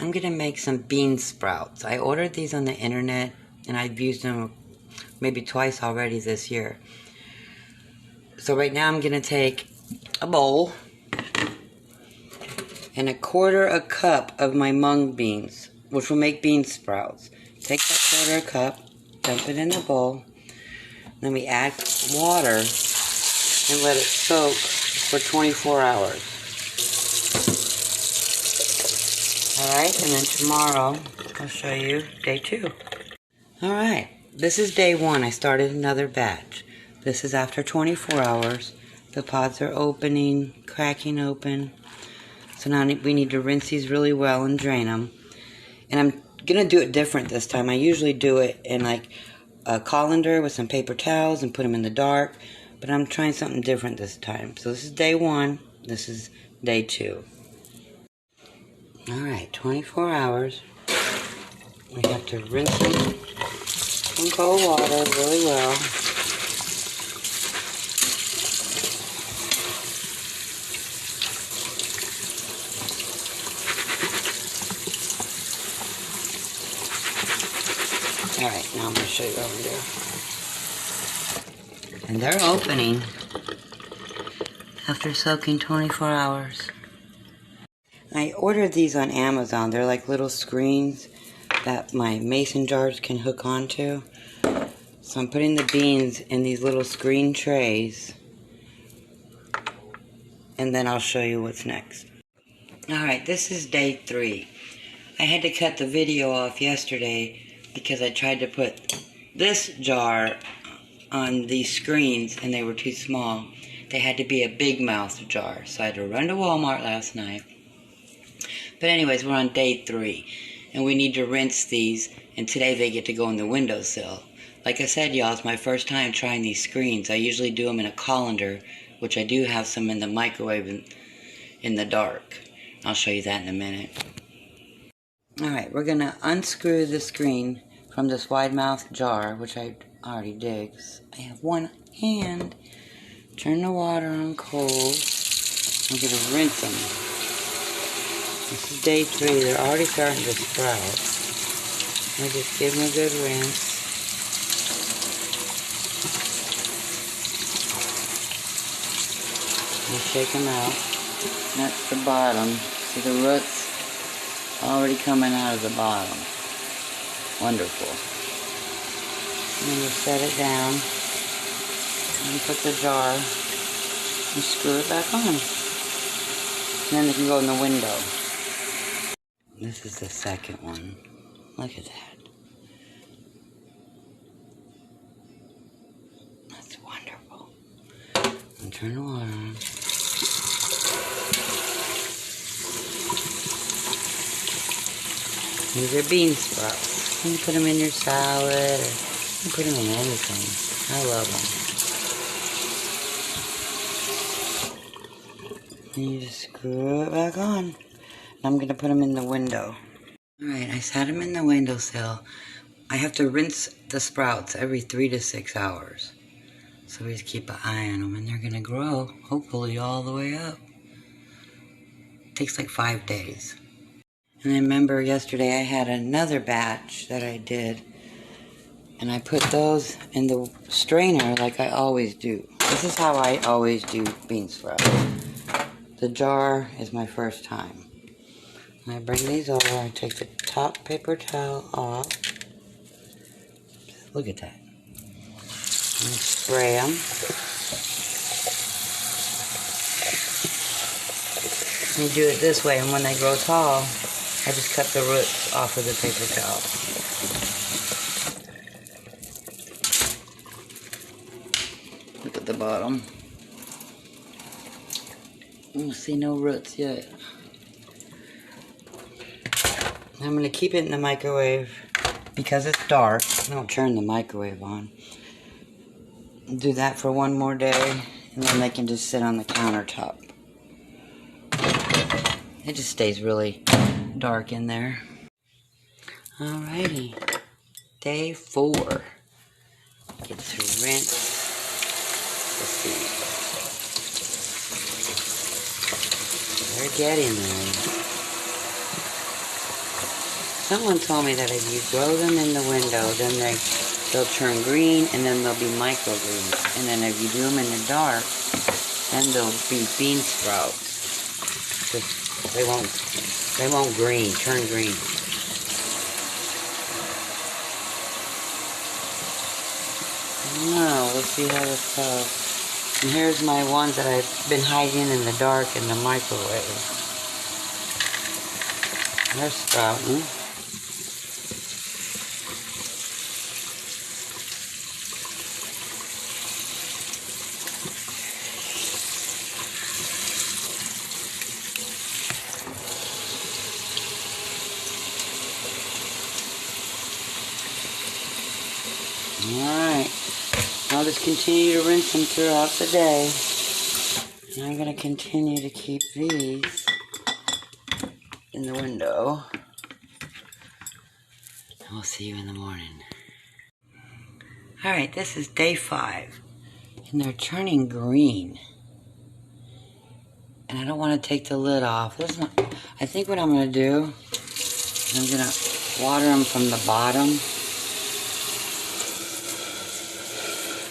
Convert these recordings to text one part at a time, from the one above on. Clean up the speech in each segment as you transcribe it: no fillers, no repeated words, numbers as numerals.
I'm going to make some bean sprouts. I ordered these on the internet, and I've used them maybe twice already this year. So right now I'm going to take a bowl and 1/4 cup of my mung beans, which will make bean sprouts. Take that 1/4 cup, dump it in the bowl, then we add water and let it soak for 24 hours. Alright, and then tomorrow I'll show you day 2. Alright, this is day 1. I started another batch. This is after 24 hours. The pods are opening, cracking open. So now we need to rinse these really well and drain them. And I'm going to do it different this time. I usually do it in like a colander with some paper towels and put them in the dark. But I'm trying something different this time. So this is day 1. This is day 2. Alright, 24 hours. We have to rinse them in cold water really well. Alright, now I'm going to show you what I'm doing. And they're opening after soaking 24 hours. I ordered these on Amazon. They're like little screens that my mason jars can hook onto. So I'm putting the beans in these little screen trays. And then I'll show you what's next. Alright, this is day 3. I had to cut the video off yesterday because I tried to put this jar on these screens and they were too small. They had to be a big mouth jar. So I had to run to Walmart last night. But anyways, we're on day 3. And we need to rinse these. And today they get to go in the windowsill. Like I said, y'all, it's my first time trying these screens. I usually do them in a colander, which I do have some in the microwave in the dark. I'll show you that in a minute. Alright, we're going to unscrew the screen from this wide mouth jar, which I already did. I have one hand. Turn the water on cold. I'm going to rinse them. This is day 3. They're already starting to sprout. I just give them a good rinse. And shake them out. That's the bottom. See the roots already coming out of the bottom. Wonderful. And then you set it down and put the jar and screw it back on. And then it can go in the window. This is the second one. Look at that. That's wonderful. And turn the water on. These are bean sprouts. You can put them in your salad, or you can put them in anything. I love them. And you just screw it back on. I'm going to put them in the window. Alright, I sat them in the windowsill. I have to rinse the sprouts every 3 to 6 hours. So we just keep an eye on them, and they're going to grow, hopefully, all the way up. It takes like 5 days. And I remember yesterday I had another batch that I did, and I put those in the strainer like I always do. This is how I always do bean sprouts. The jar is my first time. And I bring these over, I take the top paper towel off. Look at that. And spray them. You do it this way, and when they grow tall, I just cut the roots off of the paper towel. Look at the bottom. I don't see no roots yet. I'm going to keep it in the microwave because it's dark. I don't turn the microwave on. Do that for one more day, and then they can just sit on the countertop. It just stays really dark in there. Alrighty. Day 4. Get to rinse the seeds. They're getting there. Someone told me that if you grow them in the window, then they'll turn green, and then they'll be microgreens. And then if you do them in the dark, then they'll be bean sprouts. Just, they won't turn green. No, let's see how this goes. And here's my ones that I've been hiding in the dark in the microwave. They're sprouting. Alright. I'll just continue to rinse them throughout the day. And I'm going to continue to keep these in the window. I'll see you in the morning. Alright, this is day 5. And they're turning green. And I don't want to take the lid off. I think what I'm going to do is I'm going to water them from the bottom.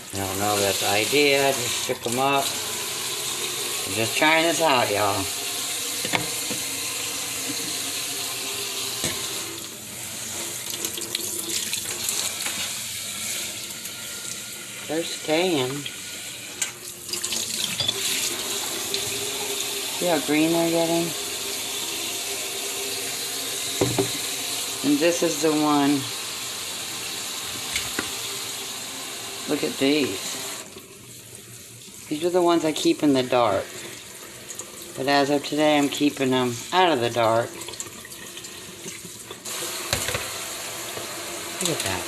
I don't know if that's the idea. Just strip them up. I'm just trying this out, y'all. They're staying. See how green they're getting? And this is the one. Look at these. These are the ones I keep in the dark. But as of today, I'm keeping them out of the dark. Look at that.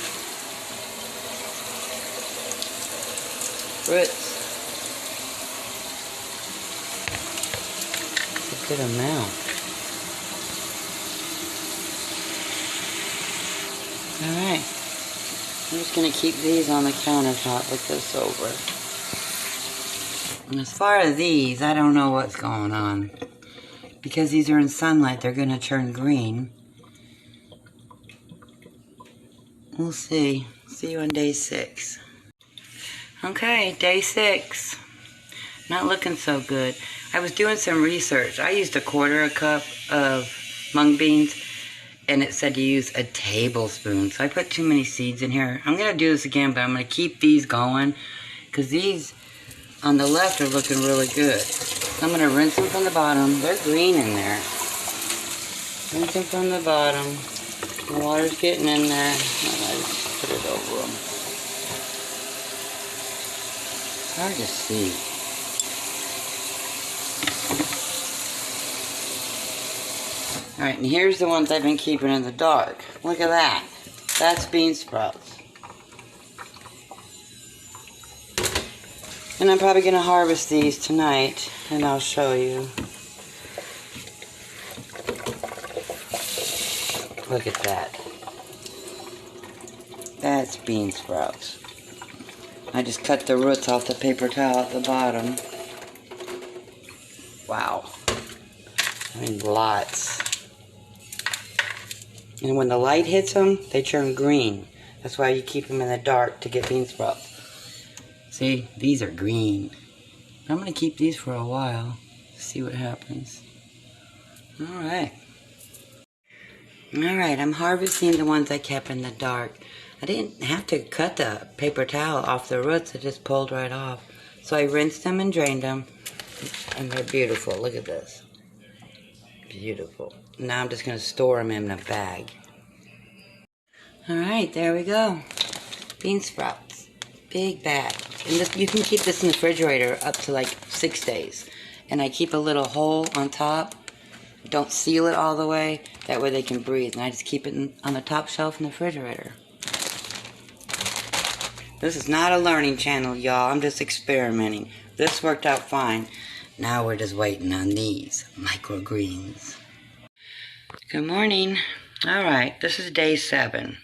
Roots. It's a good amount. Alright. I'm just going to keep these on the countertop with this over. And as far as these, I don't know what's going on. Because these are in sunlight, they're going to turn green. We'll see. See you on day 6. Okay, day 6. Not looking so good. I was doing some research. I used 1/4 cup of mung beans. And it said to use a tablespoon. So I put too many seeds in here. I'm going to do this again, but I'm going to keep these going. Because these on the left are looking really good. So I'm going to rinse them from the bottom. They're green in there. Rinse them from the bottom. The water's getting in there. And I just put it over them. Hard to see. Alright, and here's the ones I've been keeping in the dark. Look at that. That's bean sprouts. And I'm probably going to harvest these tonight, and I'll show you. Look at that. That's bean sprouts. I just cut the roots off the paper towel at the bottom. Wow. I mean, lots. And when the light hits them, they turn green. That's why you keep them in the dark to get bean sprouts. See, these are green. I'm going to keep these for a while. See what happens. Alright. Alright, I'm harvesting the ones I kept in the dark. I didn't have to cut the paper towel off the roots. It just pulled right off. So I rinsed them and drained them. And they're beautiful. Look at this. Beautiful. Now I'm just going to store them in a bag. Alright, there we go. Bean sprouts. Big bag. And this, you can keep this in the refrigerator up to like 6 days. And I keep a little hole on top. Don't seal it all the way. That way they can breathe. And I just keep it on the top shelf in the refrigerator. This is not a learning channel, y'all. I'm just experimenting. This worked out fine. Now we're just waiting on these microgreens. Good morning. Alright, this is day 7.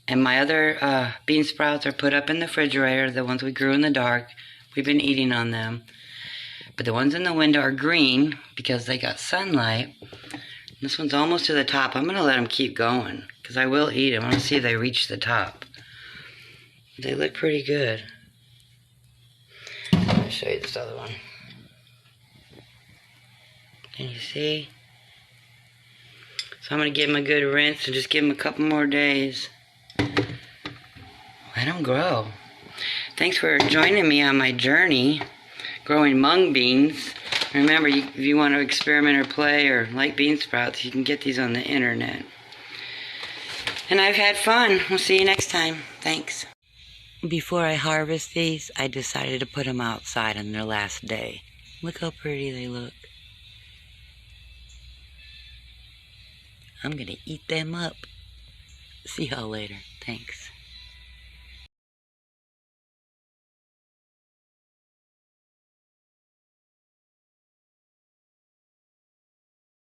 And my other bean sprouts are put up in the refrigerator, the ones we grew in the dark. We've been eating on them. But the ones in the window are green because they got sunlight. This one's almost to the top. I'm going to let them keep going because I will eat them. I want to see if they reach the top. They look pretty good. I'll show you this other one. Can you see? So I'm going to give them a good rinse and just give them a couple more days. Let them grow. Thanks for joining me on my journey growing mung beans. Remember, if you want to experiment or play or like bean sprouts, you can get these on the internet. And I've had fun. We'll see you next time. Thanks. Before I harvest these, I decided to put them outside on their last day. Look how pretty they look. I'm going to eat them up. See y'all later. Thanks.